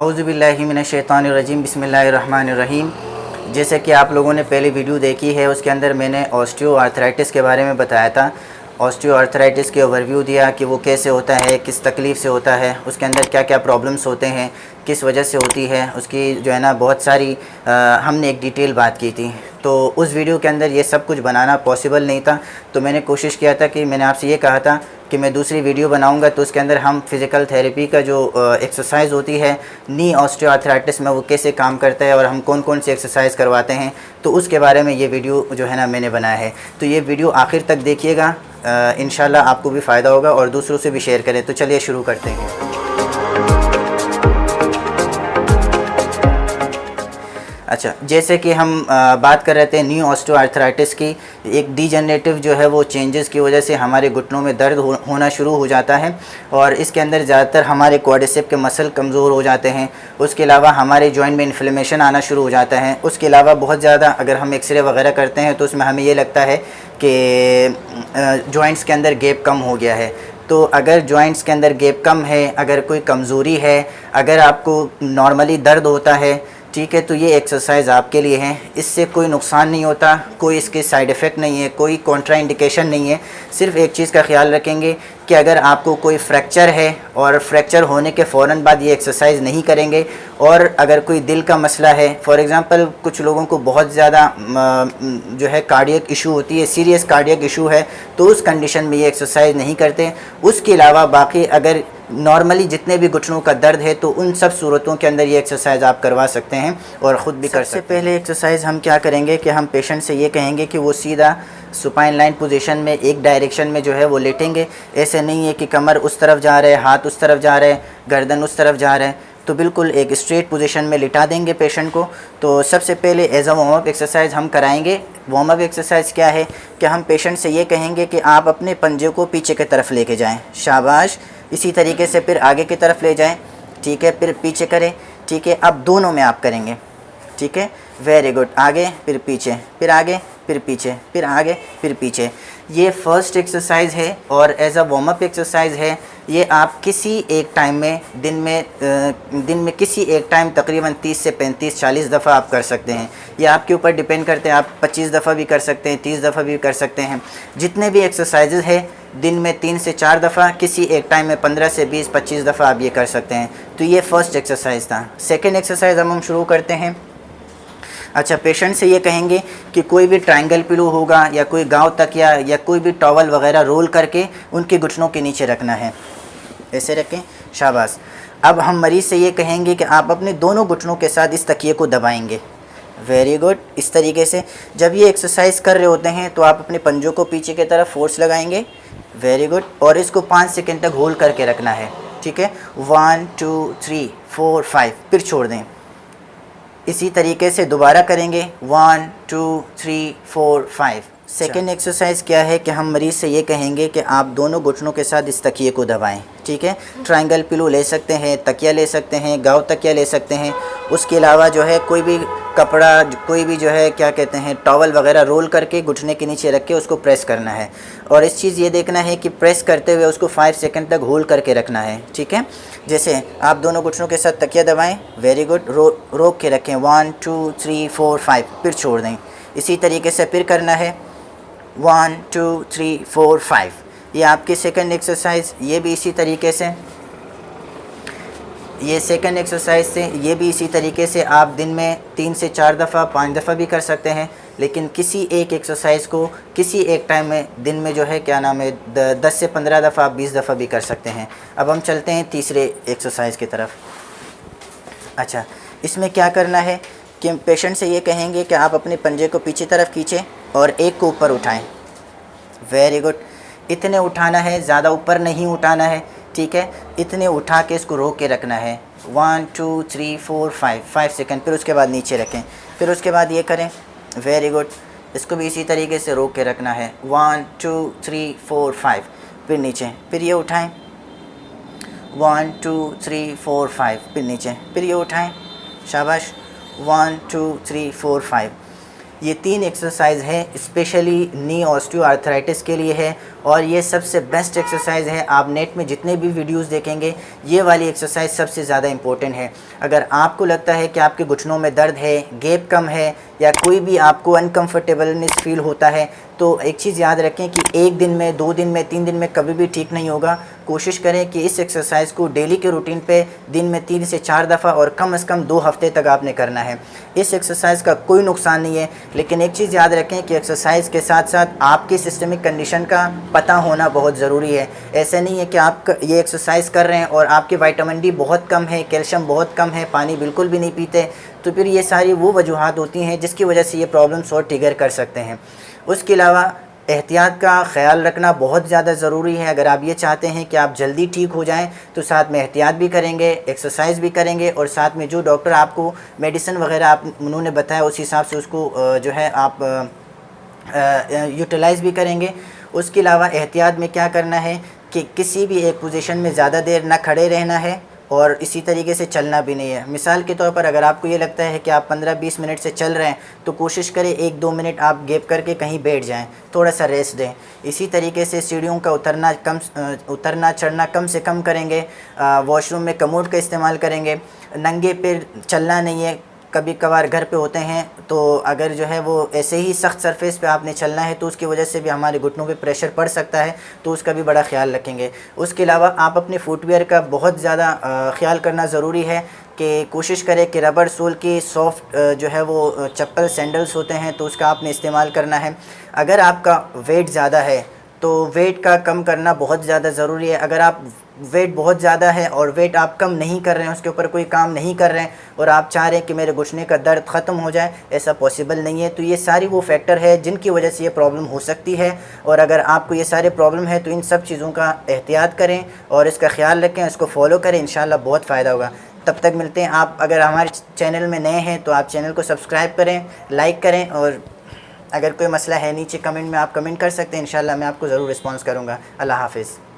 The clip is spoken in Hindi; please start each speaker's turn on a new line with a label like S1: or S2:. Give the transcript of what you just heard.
S1: औज़ुबिल्लाहिमिनश्शैतानिर्रजीम बिस्मिल्लाहिर्रहमानिर्रहीम। जैसे कि आप लोगों ने पहली वीडियो देखी है, उसके अंदर मैंने ऑस्टियोआर्थराइटिस के बारे में बताया था। ऑस्टियोआर्थराइटिस की ओवरव्यू दिया कि वो कैसे होता है, किस तकलीफ़ से होता है, उसके अंदर क्या क्या प्रॉब्लम्स होते हैं, किस वजह से होती है, उसकी जो है ना बहुत सारी हमने एक डिटेल बात की थी। तो उस वीडियो के अंदर ये सब कुछ बनाना पॉसिबल नहीं था, तो मैंने कोशिश किया था कि मैंने आपसे ये कहा था कि मैं दूसरी वीडियो बनाऊंगा तो उसके अंदर हम फ़िज़िकल थेरेपी का जो एक्सरसाइज होती है नी ऑस्टियोआर्थराइटिस में, वो कैसे काम करता है और हम कौन कौन सी एक्सरसाइज करवाते हैं, तो उसके बारे में ये वीडियो जो है ना मैंने बनाया है। तो ये वीडियो आखिर तक देखिएगा, इंशाल्लाह आपको भी फ़ायदा होगा और दूसरों से भी शेयर करें। तो चलिए शुरू करते हैं। अच्छा, जैसे कि हम बात कर रहे थे न्यू ऑस्टियोआर्थराइटिस की, एक डीजनरेटिव जो है वो चेंजेस की वजह से हमारे घुटनों में दर्द होना शुरू हो जाता है और इसके अंदर ज़्यादातर हमारे क्वाड्रिसेप के मसल कमज़ोर हो जाते हैं। उसके अलावा हमारे जॉइंट में इन्फ्लेमेशन आना शुरू हो जाता है। उसके अलावा बहुत ज़्यादा अगर हम एक्सरे वगैरह करते हैं तो उसमें हमें ये लगता है कि जॉइंट्स के अंदर गैप कम हो गया है। तो अगर जॉइंट्स के अंदर गैप कम है, अगर कोई कमज़ोरी है, अगर आपको नॉर्मली दर्द होता है, ठीक है, तो ये एक्सरसाइज आपके लिए है। इससे कोई नुकसान नहीं होता, कोई इसके साइड इफ़ेक्ट नहीं है, कोई कॉन्ट्रा इंडिकेशन नहीं है। सिर्फ एक चीज़ का ख्याल रखेंगे कि अगर आपको कोई फ्रैक्चर है और फ्रैक्चर होने के फ़ौरन बाद ये एक्सरसाइज नहीं करेंगे, और अगर कोई दिल का मसला है, फॉर एग्ज़ाम्पल कुछ लोगों को बहुत ज़्यादा जो है कार्डियक इशू होती है, सीरियस कार्डियक इशू है, तो उस कंडीशन में ये एक्सरसाइज नहीं करते। उसके अलावा बाकी अगर नॉर्मली जितने भी घुटनों का दर्द है तो उन सब सूरतों के अंदर ये एक्सरसाइज आप करवा सकते हैं और ख़ुद भी कर सकते हैं। सबसे पहले एक्सरसाइज हम क्या करेंगे कि हम पेशेंट से ये कहेंगे कि वो सीधा सुपाइन लाइन पोजीशन में एक डायरेक्शन में जो है वो लेटेंगे। ऐसे नहीं है कि कमर उस तरफ जा रहे हैं, हाथ उस तरफ जा रहे हैं, गर्दन उस तरफ जा रहे हैं, तो बिल्कुल एक स्ट्रेट पोजीशन में लिटा देंगे पेशेंट को। तो सबसे पहले as a warm up exercise हम कराएंगे। वार्म अप एक्सरसाइज क्या है कि हम पेशेंट से ये कहेंगे कि आप अपने पंजे को पीछे की तरफ लेके जाएं, शाबाश। इसी तरीके से फिर आगे की तरफ ले जाएं, ठीक है, फिर पीछे करें, ठीक है। अब दोनों में आप करेंगे, ठीक है, वेरी गुड। आगे फिर पीछे, फिर आगे फिर पीछे, फिर आगे फिर पीछे। ये फर्स्ट एक्सरसाइज है और as a warm up exercise है। ये आप किसी एक टाइम में दिन में किसी एक टाइम तकरीबन 30 से 35 40 दफ़ा आप कर सकते हैं। ये आपके ऊपर डिपेंड करते हैं, आप 25 दफ़ा भी कर सकते हैं, 30 दफ़ा भी कर सकते हैं। जितने भी एक्सरसाइजेज है दिन में 3 से 4 दफ़ा, किसी एक टाइम में 15 से 20 25 दफ़ा आप ये कर सकते हैं। तो ये फर्स्ट एक्सरसाइज था। सेकेंड एक्सरसाइज हम शुरू करते हैं। अच्छा, पेशेंट से ये कहेंगे कि कोई भी ट्रायंगल पिलो होगा या कोई गाँव तकिया या कोई भी टॉवल वगैरह रोल करके उनके घुटनों के नीचे रखना है। ऐसे रखें, शाबाश। अब हम मरीज़ से ये कहेंगे कि आप अपने दोनों घुटनों के साथ इस तकिए को दबाएंगे, वेरी गुड। इस तरीके से जब ये एक्सरसाइज कर रहे होते हैं तो आप अपने पंजों को पीछे की तरफ फोर्स लगाएंगे, वेरी गुड, और इसको 5 सेकंड तक होल्ड करके रखना है, ठीक है। 1 2 3 4 5, फिर छोड़ दें। इसी तरीके से दोबारा करेंगे, 1 2 3 4 5। सेकेंड एक्सरसाइज क्या है कि हम मरीज़ से ये कहेंगे कि आप दोनों घुटनों के साथ इस तकिए को दबाएं, ठीक है। ट्रायंगल पिलो ले सकते हैं, तकिया ले सकते हैं, गाँव तकिया ले सकते हैं। उसके अलावा जो है कोई भी कपड़ा, कोई भी जो है क्या कहते हैं टॉवल वगैरह रोल करके घुटने के नीचे रख के उसको प्रेस करना है। और इस चीज़ ये देखना है कि प्रेस करते हुए उसको 5 सेकंड तक होल्ड करके रखना है, ठीक है। जैसे आप दोनों घुटनों के साथ तकिया दबाएं, वेरी गुड, रोक के रखें, 1 2 3 4 5, फिर छोड़ दें। इसी तरीके से फिर करना है, 1 2 3 4 5। ये आपकी सेकंड एक्सरसाइज। ये भी इसी तरीके से, ये सेकंड एक्सरसाइज से ये भी इसी तरीके से आप दिन में 3 से 4 दफ़ा 5 दफ़ा भी कर सकते हैं, लेकिन किसी एक एक्सरसाइज को किसी एक टाइम में दिन में जो है क्या नाम है 10 से 15 दफ़ा, 20 दफ़ा भी कर सकते हैं। अब हम चलते हैं तीसरे एक्सरसाइज की तरफ। अच्छा, इसमें क्या करना है कि पेशेंट से ये कहेंगे कि आप अपने पंजे को पीछे तरफ खींचें और एक को ऊपर उठाएं, वेरी गुड। इतने उठाना है, ज़्यादा ऊपर नहीं उठाना है, ठीक है। इतने उठा के इसको रोक के रखना है, 1 2 3 4 5 सेकंड, फिर उसके बाद नीचे रखें, फिर उसके बाद ये करें, वेरी गुड। इसको भी इसी तरीके से रोक के रखना है, 1 2 3 4 5, फिर नीचे, फिर ये उठाएं, 1 2 3 4 5, फिर नीचे, फिर ये उठाएं, शाबाश, 1 2 3 4 5। ये 3 एक्सरसाइज है, स्पेशली नी ऑस्टियोआर्थराइटिस के लिए है और ये सबसे बेस्ट एक्सरसाइज है। आप नेट में जितने भी वीडियोस देखेंगे ये वाली एक्सरसाइज सबसे ज़्यादा इम्पोर्टेंट है। अगर आपको लगता है कि आपके घुटनों में दर्द है, गैप कम है या कोई भी आपको अनकम्फर्टेबलनेस फील होता है, तो एक चीज़ याद रखें कि 1 दिन में, 2 दिन में, 3 दिन में कभी भी ठीक नहीं होगा। कोशिश करें कि इस एक्सरसाइज को डेली के रूटीन पे दिन में 3 से 4 दफ़ा और कम से कम 2 हफ्ते तक आपने करना है। इस एक्सरसाइज का कोई नुकसान नहीं है, लेकिन एक चीज़ याद रखें कि एक्सरसाइज के साथ साथ आपकी सिस्टमिक कंडीशन का पता होना बहुत ज़रूरी है। ऐसे नहीं है कि आप ये एक्सरसाइज कर रहे हैं और आपके विटामिन डी बहुत कम है, कैल्शियम बहुत कम है, पानी बिल्कुल भी नहीं पीते, तो फिर ये सारी वो वजूहात होती हैं जिसकी वजह से ये प्रॉब्लम्स और ट्रिगर कर सकते हैं। उसके अलावा एहतियात का ख़्याल रखना बहुत ज़्यादा ज़रूरी है। अगर आप ये चाहते हैं कि आप जल्दी ठीक हो जाएं तो साथ में एहतियात भी करेंगे, एक्सरसाइज भी करेंगे और साथ में जो डॉक्टर आपको मेडिसिन वगैरह आप उन्होंने बताया उस हिसाब से उसको जो है आप यूटिलाइज़ भी करेंगे। उसके अलावा एहतियात में क्या करना है कि किसी भी एक पोजीशन में ज़्यादा देर ना खड़े रहना है और इसी तरीके से चलना भी नहीं है। मिसाल के तौर पर अगर आपको ये लगता है कि आप 15-20 मिनट से चल रहे हैं तो कोशिश करें 1-2 मिनट आप गैप करके कहीं बैठ जाएं, थोड़ा सा रेस्ट दें। इसी तरीके से सीढ़ियों का उतरना चढ़ना कम से कम करेंगे। वॉशरूम में कमोड का इस्तेमाल करेंगे। नंगे पैर चलना नहीं है। कभी कभार घर पे होते हैं तो अगर जो है वो ऐसे ही सख्त सरफेस पे आपने चलना है तो उसकी वजह से भी हमारे घुटनों पे प्रेशर पड़ सकता है, तो उसका भी बड़ा ख्याल रखेंगे। उसके अलावा आप अपने फुटवेयर का बहुत ज़्यादा ख्याल करना ज़रूरी है कि कोशिश करें कि रबर सोल की सॉफ्ट जो है वो चप्पल सैंडल्स होते हैं तो उसका आपने इस्तेमाल करना है। अगर आपका वेट ज़्यादा है तो वेट का कम करना बहुत ज़्यादा ज़रूरी है। अगर आप वेट बहुत ज़्यादा है और वेट आप कम नहीं कर रहे हैं, उसके ऊपर कोई काम नहीं कर रहे हैं और आप चाह रहे हैं कि मेरे घुटने का दर्द ख़त्म हो जाए, ऐसा पॉसिबल नहीं है। तो ये सारी वो फैक्टर है जिनकी वजह से ये प्रॉब्लम हो सकती है और अगर आपको ये सारे प्रॉब्लम है तो इन सब चीज़ों का एहतियात करें और इसका ख्याल रखें, इसको फॉलो करें, इंशाल्लाह बहुत फ़ायदा होगा। तब तक मिलते हैं। आप अगर हमारे चैनल में नए हैं तो आप चैनल को सब्सक्राइब करें, लाइक करें और अगर कोई मसला है नीचे कमेंट में आप कमेंट कर सकते हैं। इंशाल्लाह मैं आपको ज़रूर रिस्पॉन्स करूँगा। अल्लाह हाफ़िज़।